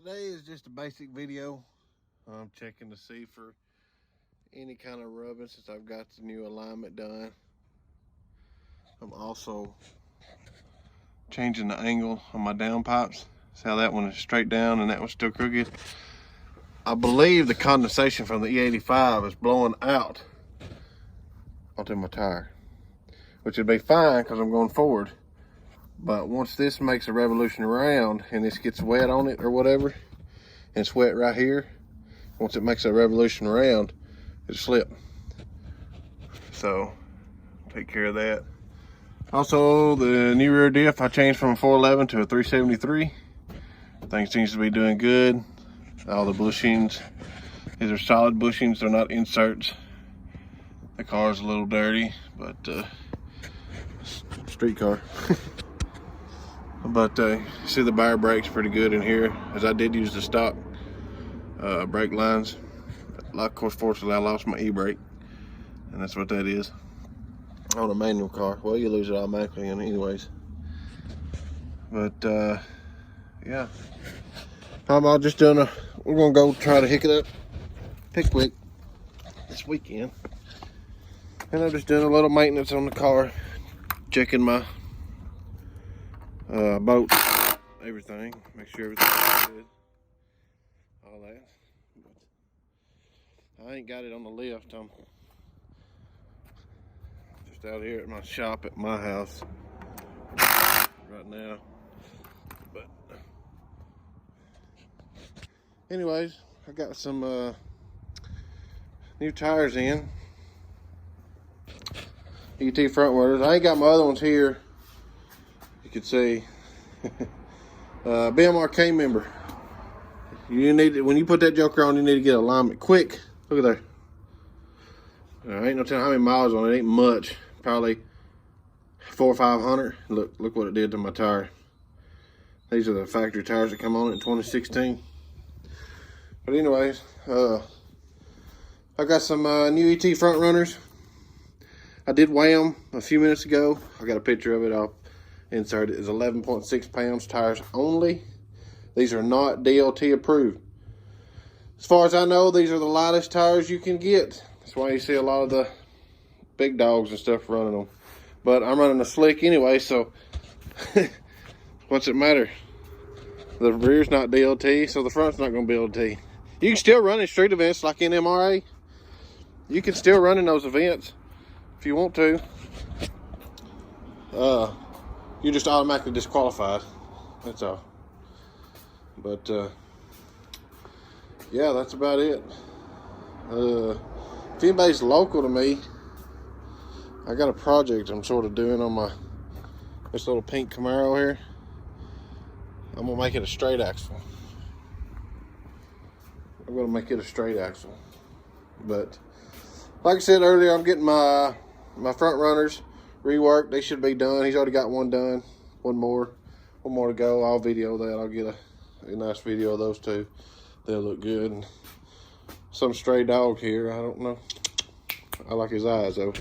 Today is just a basic video. I'm checking to see for any kind of rubbing since I've got the new alignment done. I'm also changing the angle on my downpipes. See how that one is straight down and that one's still crooked. I believe the condensation from the E85 is blowing out onto my tire, which would be fine because I'm going forward. But once this makes a revolution around and this gets wet on it or whatever, and it's wet right here, once it makes a revolution around, it'll slip. So take care of that. Also, the new rear diff, I changed from a 411 to a 373. Things seems to be doing good. All the bushings, these are solid bushings, they're not inserts. The car's a little dirty, but street car. But you see the bar brake's pretty good in here, as I did use the stock brake lines. Of course, fortunately, I lost my e-brake, and that's what that is on a manual car. Well, you lose it automatically anyways. But yeah, I'm just doing we're gonna go try to hook it up Pickwick this weekend, and I'm just doing a little maintenance on the car, checking my boat, everything, make sure everything's good, all that. But I ain't got it on the lift. I'm just out here at my shop at my house right now. But anyways, I got some new tires in, ET front rotors. I ain't got my other ones here. You can see BMRK member. You need to, when you put that joker on, you need to get alignment quick. Look at there. There ain't no telling how many miles on it. Ain't much. Probably 400 or 500. Look what it did to my tire. These are the factory tires that come on in 2016. But anyways, I got some new ET front runners. I did weigh them a few minutes ago. I got a picture of it. I'll insert it. Is 11.6 pounds tires only. These are not DLT approved. As far as I know, these are the lightest tires you can get. That's why you see a lot of the big dogs and stuff running them. But I'm running a slick anyway, so what's it matter? The rear's not DLT, so the front's not going to be DLT. You can still run in street events like in MRA. You can still run in those events if you want to. You're just automatically disqualified. That's all. But yeah, that's about it. If anybody's local to me, I got a project I'm sort of doing on this little pink Camaro here. I'm gonna make it a straight axle. I'm gonna make it a straight axle. But like I said earlier, I'm getting my front runners reworked. They should be done. He's already got one done. One more to go. I'll video that. I'll get a nice video of those two. They'll look good. And some stray dog here. I don't know. I like his eyes though.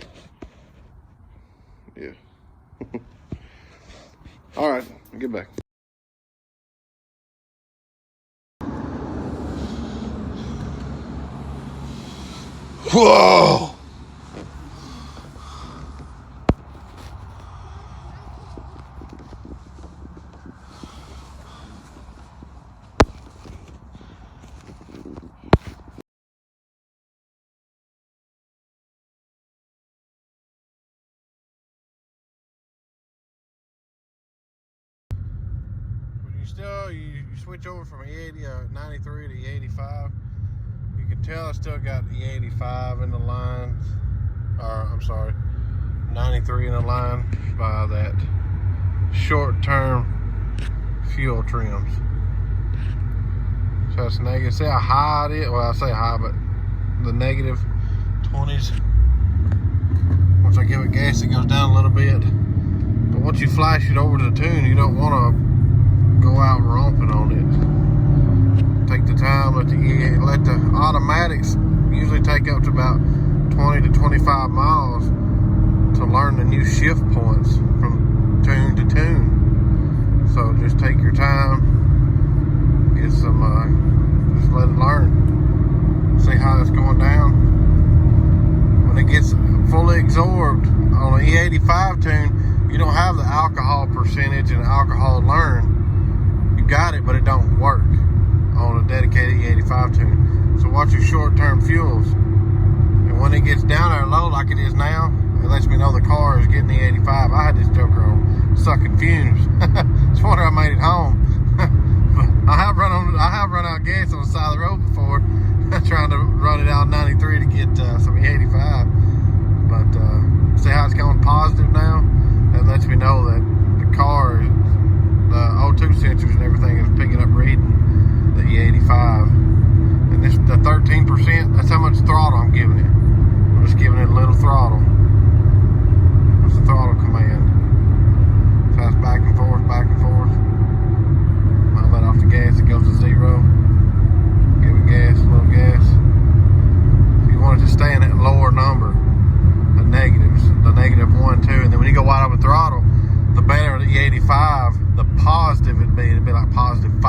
Yeah. All right. Get back. Whoa! You switch over from E93 to E85, you can tell I still got E85 in the line, or I'm sorry, 93 in the line by that short-term fuel trims. So it's negative. See how high it is? Well, I say high, but the negative 20s. Once I give it gas, it goes down a little bit. But once you flash it over to the tune, you don't want to go out romping on it. Take the time, let the automatics usually take up to about 20 to 25 miles to learn the new shift points from tune to tune. So just take your time, get some absorbed on an E85 tune, you don't have the alcohol percentage and alcohol learn. You got it, but it don't work on a dedicated E85 tune. So watch your short-term fuels. And when it gets down there low like it is now, it lets me know the car is getting the 85. I had this joker on sucking fumes. It's a wonder I made it home. I have run out of gas on the side of the road before, trying to run it out 93 to get some E85. But see how it's going positive now? That lets me know that the car, the O2 sensors and everything is picking up reading the E85. And this, the 13%, that's how much throttle I'm giving it. I'm just giving it a little throttle. That's the throttle command. So it's back and forth, back and forth. I let off the gas, it goes to 0. Give it gas, a little gas. You want it to stay in that lower number, the negatives, the -1, 2, and then when you go wide open throttle, the better the E85, the positive it'd be like positive